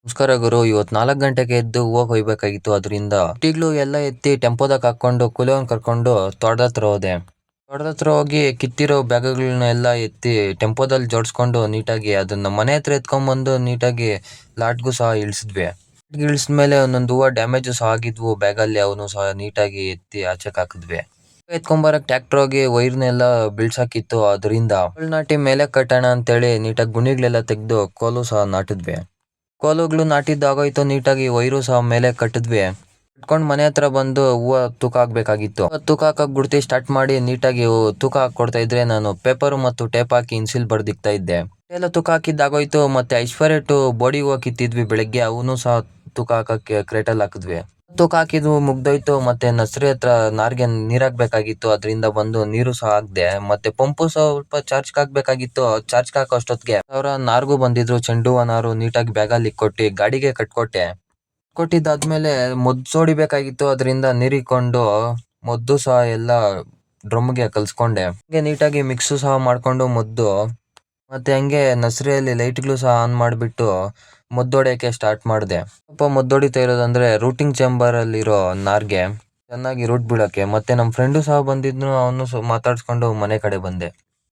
ನಮಸ್ಕಾರ ಗುರು. ಇವತ್ತು 4 ಗಂಟೆಗೆ ಎದ್ದು ಹೂವು ಕೊಯ್ಬೇಕಾಗಿತ್ತು. ಅದರಿಂದ ಈಗಲೂ ಎಲ್ಲ ಎತ್ತಿ ಟೆಂಪೋದಾಗ ಹಾಕೊಂಡು ಕುಲವನ್ ಕರ್ಕೊಂಡು ತೋಟದ ಹತ್ರ ಹೋದೆ. ತೋಟದ ಹತ್ರ ಹೋಗಿ ಕಿತ್ತಿರೋ ಬ್ಯಾಗ್ಗಳನ್ನೆಲ್ಲ ಎತ್ತಿ ಟೆಂಪೋದಲ್ಲಿ ಜೋಡಿಸ್ಕೊಂಡು ನೀಟಾಗಿ ಅದನ್ನ ಮನೆ ಹತ್ರ ಎತ್ಕೊಂಡ್ಬಂದು ನೀಟಾಗಿ ಲಾಟ್ಗೂ ಸಹ ಇಳಿಸಿದ್ವಿ. ಇಳಿಸಿದ್ಮೇಲೆ ಒಂದೊಂದು ಹೂವು ಡ್ಯಾಮೇಜ್ ಸಹ ಆಗಿದ್ವು ಬ್ಯಾಗಲ್ಲಿ, ಅವನು ಸಹ ನೀಟಾಗಿ ಎತ್ತಿ ಆಚೆಗೆ ಹಾಕಿದ್ವಿ. ಎತ್ಕೊಂಬರಕ್ ಟ್ರ್ಯಾಕ್ಟರ್ ಹೋಗಿ ವೈರ್ನೆಲ್ಲ ಬೀಳ್ಸಾಕಿತ್ತು. ಅದರಿಂದ ನಾಟಿ ಮೇಲೆ ಕಟ್ಟೋಣ ಅಂತೇಳಿ ನೀಟಾಗಿ ಗುಣಿಗಳೆಲ್ಲ ತೆಗೆದು ಕೋಲು ಸಹ ನಾಟಿದ್ವಿ. ಕೋಲುಗಳು ನಾಟಿದ್ದಾಗೋಯ್ತು. ನೀಟಾಗಿ ವೈರು ಸಹ ಮೇಲೆ ಕಟ್ಟಿದ್ವಿ. ಕಟ್ಕೊಂಡು ಮನೆ ಹತ್ರ ಬಂದು ಹೂವು ತೂಕ ಹಾಕ್ಬೇಕಾಗಿತ್ತು. ತೂಕ ಹಾಕಕ್ ಗುಡ್ತಿ ಸ್ಟಾರ್ಟ್ ಮಾಡಿ ನೀಟಾಗಿ ತೂಕ ಹಾಕೊಡ್ತಾ ಇದ್ರೆ ನಾನು ಪೇಪರ್ ಮತ್ತು ಟೇಪ್ ಹಾಕಿ ಇನ್ಸಿಲ್ ಬರ್ದಿಕ್ತಾ ಇದ್ದೆ. ಎಲ್ಲ ತೂಕ ಹಾಕಿದ್ದಾಗೋಯ್ತು. ಮತ್ತೆ ಐಶ್ವರ್ಯ ಬಾಡಿ ಹೂವು ಕಿತ್ತಿದ್ವಿ ಬೆಳಗ್ಗೆ, ಅವನು ಸಹ ತೂಕ ಹಾಕಕ್ಕೆ ಕ್ರೇಟಲ್ಲಿ ಹಾಕಿದ್ವಿ. ತೂಕ ಹಾಕಿದ್ವು ಮುಗ್ದೋಯ್ತು. ಮತ್ತೆ ನರ್ಸರಿ ಹತ್ರ ನಾರ್ಗೆ ನೀರ್ ಹಾಕ್ಬೇಕಾಗಿತ್ತು. ಅದರಿಂದ ಬಂದು ನೀರು ಸಹ ಹಾಕ್ದೆ. ಮತ್ತೆ ಪಂಪು ಸ್ವಲ್ಪ ಚಾರ್ಜ್ ಹಾಕ್ಬೇಕಾಗಿತ್ತು. ಚಾರ್ಜ್ ಹಾಕೋ ಅಷ್ಟೊತ್ತಿಗೆ ಅವರ ನಾರ್ಗೂ ಬಂದಿದ್ರು. ಚೆಂಡು ಹೂವ ನಾರು ನೀಟಾಗಿ ಬ್ಯಾಗಲ್ಲಿ ಕೊಟ್ಟು ಗಾಡಿಗೆ ಕಟ್ಕೊಟ್ಟೆ. ಕೊಟ್ಟಿದ್ದಾದ್ಮೇಲೆ ಮದ್ದು ಹೊಡಿಬೇಕಾಗಿತ್ತು. ಅದರಿಂದ ನೀರಿಕೊಂಡು ಮದ್ದು ಸಹ ಎಲ್ಲ ಡ್ರಮ್ಗೆ ಕಲ್ಸ್ಕೊಂಡೆ. ಹಂಗೆ ನೀಟಾಗಿ ಮಿಕ್ಸು ಸಹ ಮಾಡ್ಕೊಂಡು ಮದ್ದು, ಮತ್ತೆ ಹಂಗೆ ನರ್ಸರಿಯಲ್ಲಿ ಲೈಟ್ಗಳು ಸಹ ಆನ್ ಮಾಡಿಬಿಟ್ಟು ಮದ್ದೊಡೆಯಕ್ಕೆ ಸ್ಟಾರ್ಟ್ ಮಾಡಿದೆ. ಮದ್ದೊಡಿತಾ ಇರೋದಂದ್ರೆ ರೂಟಿಂಗ್ ಚೇಂಬರ್ ಅಲ್ಲಿರೋ ನಾರ್ಗೆ ಚೆನ್ನಾಗಿ ರೂಟ್ ಬೀಳಕ್ಕೆ. ಮತ್ತೆ ನಮ್ಮ ಫ್ರೆಂಡು ಸಹ ಬಂದಿದ್ನು, ಅವನು ಮಾತಾಡ್ಸ್ಕೊಂಡು ಮನೆ ಕಡೆ ಬಂದೆ.